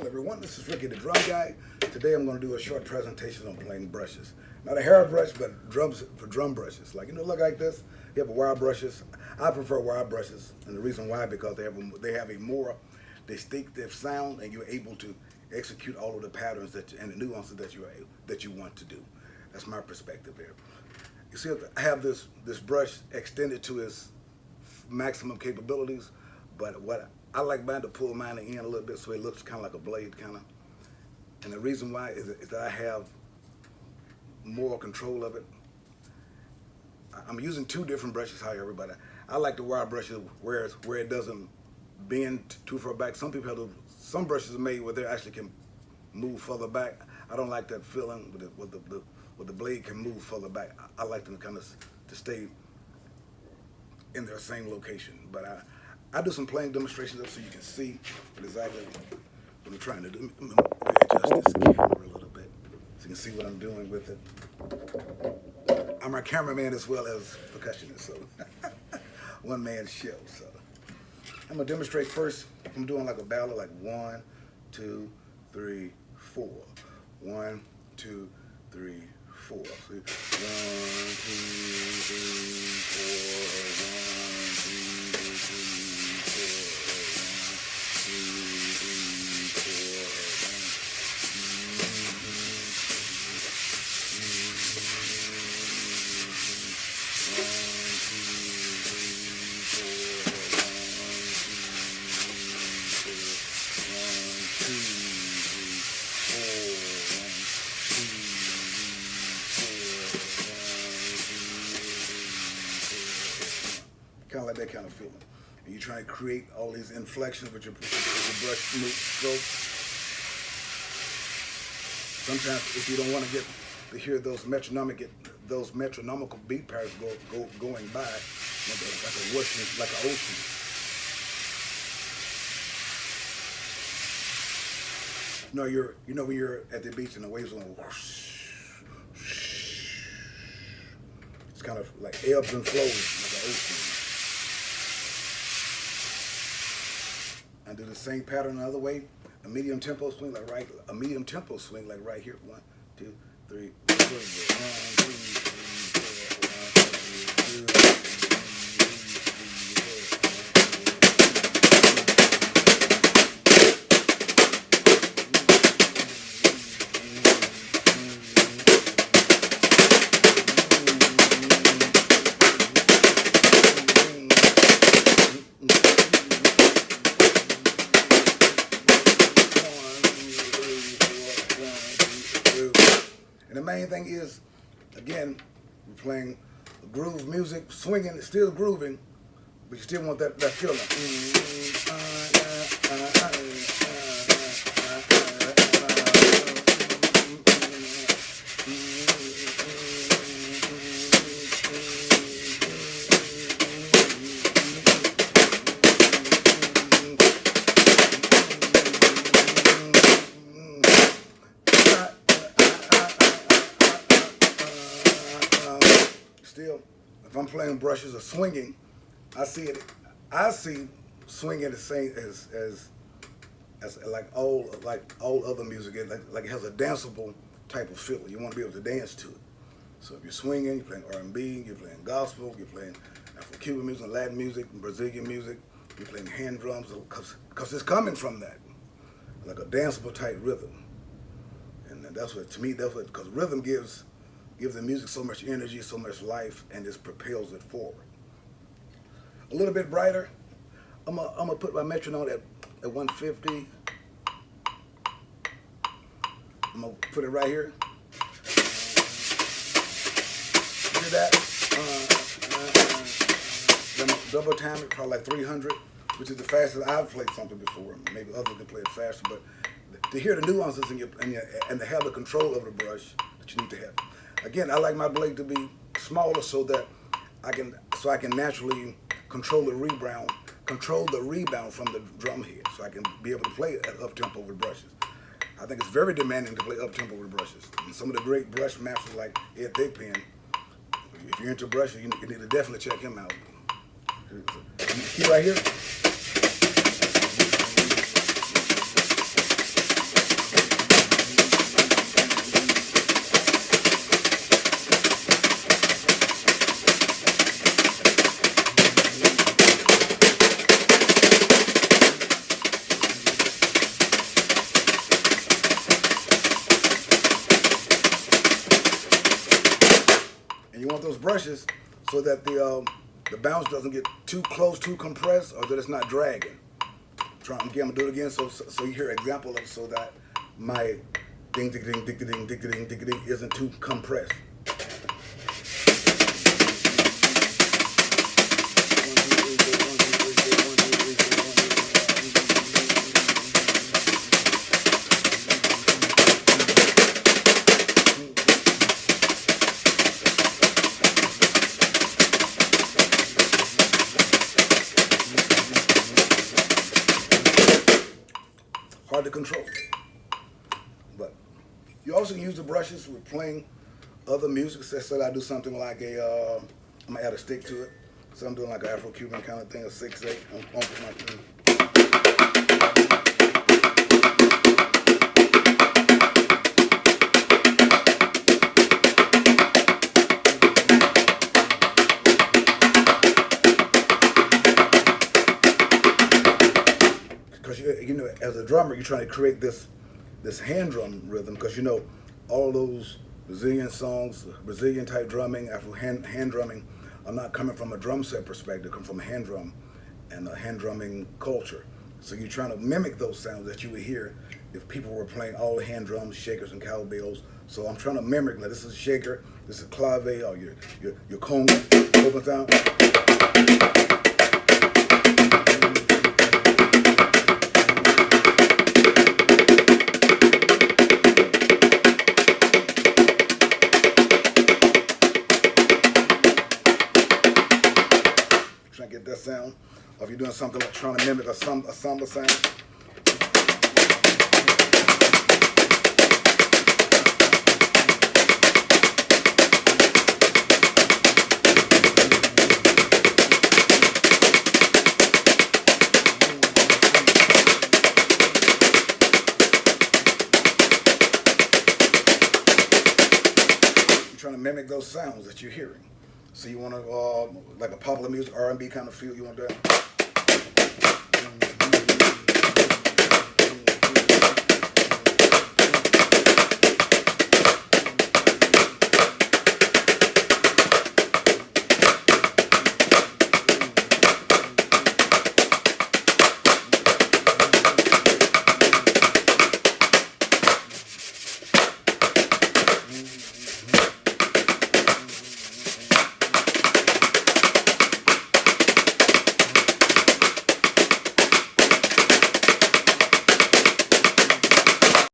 Hello everyone, this is Ricky the Drum Guy. Today I'm going to do a short presentation on playing brushes. Not a hair brush, but drums for drum brushes. Like, look like this. You have wire brushes. I prefer wire brushes, and the reason why, because they have a more distinctive sound, and you're able to execute all of the patterns and the nuances that you want to do. That's my perspective there. You see, I have this brush extended to its maximum capabilities, but what I like mine to pull mine in a little bit so it looks kind of like a blade, kind of. And the reason why is that I have more control of it. I'm using two different brushes, however, but I like the wire brushes where it doesn't bend too far back. Some people have some brushes are made where they actually can move further back. I don't like that feeling where the blade can move further back. I like them kind of to stay in their same location. But I do some playing demonstrations up so you can see exactly what I'm trying to do. Let me adjust this camera a little bit so you can see what I'm doing with it. I'm a cameraman as well as percussionist, so one man show. So I'm gonna demonstrate first. I'm doing like a ballad, like 1, 2, 3, 4. 1, 2, 3, 4. So 1, 2, 3, 4. 1, kind of like that kind of feeling. And you try to create all these inflections with your brush strokes. Sometimes if you don't want to hear those metronomical beat patterns going by, like a whoosh, like an ocean. When you're at the beach and the waves are going whoosh, it's kind of like ebbs and flows like an ocean. I do the same pattern the other way. A medium tempo swing like right here. 1, 2, 3, 4. 1, 2, 3, 4. 1, 2, 3, 4. And the main thing is, again, we're playing groove music, swinging, still grooving, but you still want that feeling. Still, if I'm playing brushes or swinging, I see swinging the same as like all other music. Like it has a danceable type of feel. You want to be able to dance to it. So if you're swinging, you're playing R&B, you're playing gospel, you're playing Afro-Cuban music, Latin music, Brazilian music, you're playing hand drums, because it's coming from that, like a danceable type rhythm. And that's what, to me, because rhythm gives the music so much energy, so much life, and just propels it forward. A little bit brighter, I'm gonna put my metronome at 150. I'm gonna put it right here. Do that. Then I'm double time it, probably like 300, which is the fastest I've played something before. Maybe others can play it faster, but to hear the nuances and to have the control over the brush that you need to have. Again, I like my blade to be smaller so that I can naturally control the rebound from the drum head, so I can be able to play at up tempo with brushes. I think it's very demanding to play up tempo with brushes. And some of the great brush masters like Ed Thigpen, if you're into brushes, you need to definitely check him out. See right here? brushes so that the bounce doesn't get too close, too compressed, or that it's not dragging. I'm gonna do it again so you hear an example of so that my ding ding ding ding ding ding ding ding ding isn't too compressed. Hard to control. But you also can use the brushes with playing other music. Say I do something like I'm gonna add a stick to it. So I'm doing like an Afro-Cuban kind of thing, a 6/8. I'm going for my thing. Because you know, as a drummer, you're trying to create this hand drum rhythm. Because you know, all those Brazilian songs, Brazilian type drumming, Afro hand drumming, are not coming from a drum set perspective. Come from a hand drum and a hand drumming culture. So you're trying to mimic those sounds that you would hear if people were playing all the hand drums, shakers, and cowbells. So I'm trying to mimic. Like, this is a shaker, this is clave, or your conga, open sound. Trying to get that sound. Or if you're doing something like trying to mimic a samba sound. You're trying to mimic those sounds that you're hearing. So you want to, like a popular music, R&B kind of feel, you want that?